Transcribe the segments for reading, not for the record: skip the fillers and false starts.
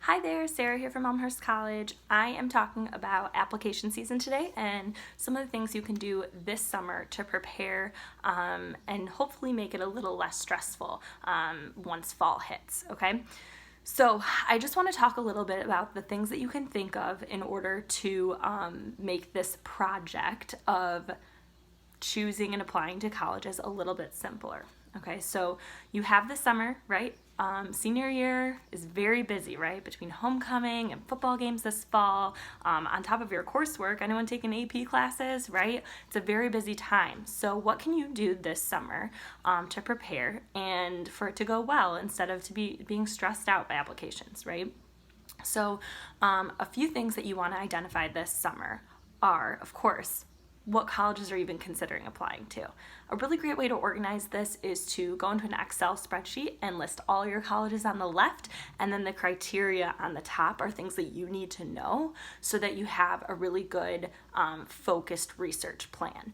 Hi there, Sarah here from Elmhurst College. I am talking about application season today and some of the things you can do this summer to prepare and hopefully make it a little less stressful once fall hits, okay? So I just want to talk a little bit about the things that you can think of in order to make this project of choosing and applying to colleges a little bit simpler. Okay, so you have the summer, right? Senior year is very busy, right? Between homecoming and football games this fall, on top of your coursework, anyone taking AP classes, right? It's a very busy time. So what can you do this summer to prepare and for it to go well instead of being stressed out by applications, right? So a few things that you want to identify this summer are, of course, what colleges are even considering applying to. A really great way to organize this is to go into an Excel spreadsheet and list all your colleges on the left, and then the criteria on the top are things that you need to know so that you have a really good focused research plan.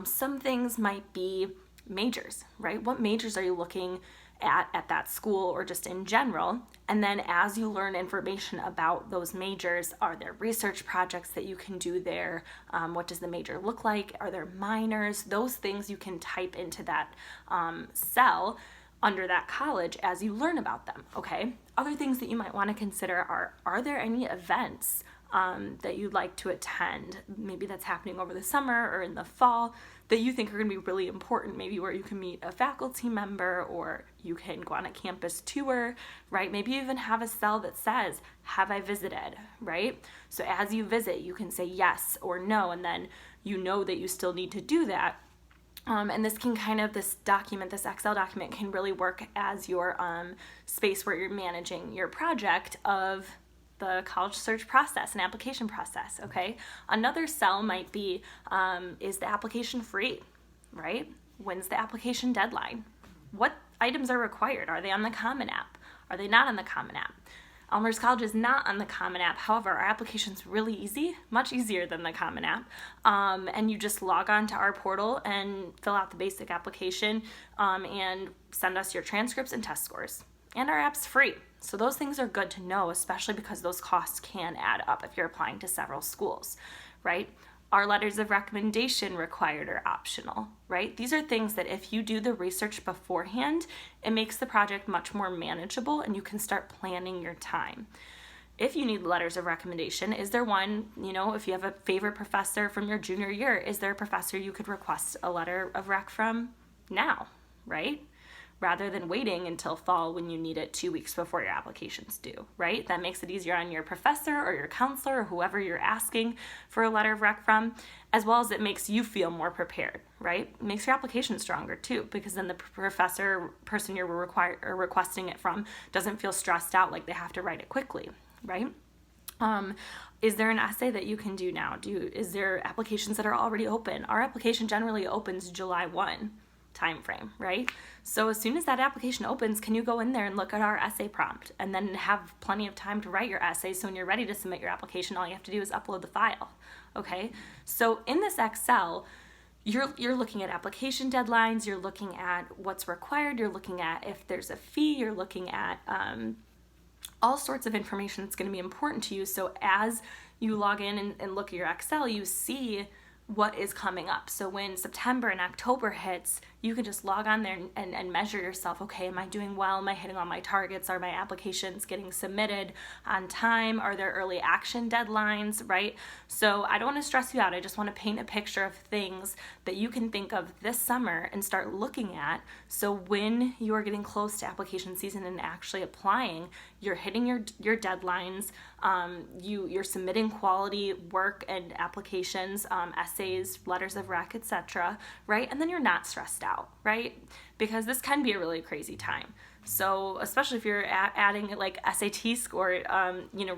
Some things might be majors, right? What majors are you looking at that school or just in general? And then as you learn information about those majors, are there research projects that you can do there? What does the major look like? Are there minors? Those things you can type into that cell under that college as you learn about them, okay? Other things that you might want to consider are there any events that you'd like to attend, maybe that's happening over the summer or in the fall, that you think are going to be really important, maybe where you can meet a faculty member or you can go on a campus tour, right? Maybe you even have a cell that says, have I visited, right? So as you visit, you can say yes or no, and then you know that you still need to do that. And this can this Excel document can really work as your space where you're managing your project of the college search process and application process, okay? Another cell might be, is the application free, right? When's the application deadline? What items are required? Are they on the Common App? Are they not on the Common App? Elmhurst College is not on the Common App. However, our application's really easy, much easier than the Common App. And you just log on to our portal and fill out the basic application and send us your transcripts and test scores. And our app's free. So those things are good to know, especially because those costs can add up if you're applying to several schools, right? Are letters of recommendation required or optional, right? These are things that if you do the research beforehand, it makes the project much more manageable and you can start planning your time. If you need letters of recommendation, is there one, if you have a favorite professor from your junior year, is there a professor you could request a letter of rec from now, right? Rather than waiting until fall when you need it 2 weeks before your application's due, right? That makes it easier on your professor or your counselor or whoever you're asking for a letter of rec from, as well as it makes you feel more prepared, right? It makes your application stronger too, because then the person you're requesting it from doesn't feel stressed out like they have to write it quickly, right? Is there an essay that you can do now? Is there applications that are already open? Our application generally opens July 1 timeframe, right? So as soon as that application opens, can you go in there and look at our essay prompt and then have plenty of time to write your essay, so when you're ready to submit your application, all you have to do is upload the file, okay? So in this Excel, you're looking at application deadlines, you're looking at what's required, you're looking at if there's a fee, you're looking at all sorts of information that's going to be important to you. So as you log in and look at your Excel, you see what is coming up. So when September and October hits, you can just log on there and measure yourself. Okay, am I doing well? Am I hitting all my targets? Are my applications getting submitted on time? Are there early action deadlines, right? So I don't want to stress you out. I just want to paint a picture of things that you can think of this summer and start looking at. So when you are getting close to application season and actually applying, you're hitting your deadlines, you're submitting quality work and applications, essays, letters of rec, etc., right? And then you're not stressed out, right? Because this can be a really crazy time. So especially if you're adding like SAT score,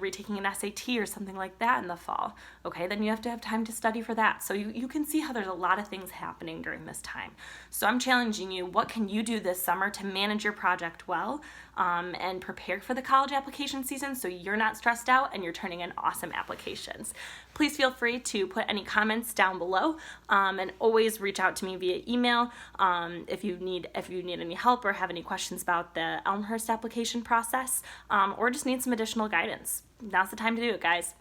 retaking an SAT or something like that in the fall, okay, then you have to have time to study for that. So you can see how there's a lot of things happening during this time. So I'm challenging you, what can you do this summer to manage your project well? and prepare for the college application season so you're not stressed out and you're turning in awesome applications. Please feel free to put any comments down below, and always reach out to me via email if you need any help or have any questions about the Elmhurst application process, or just need some additional guidance. Now's the time to do it, guys.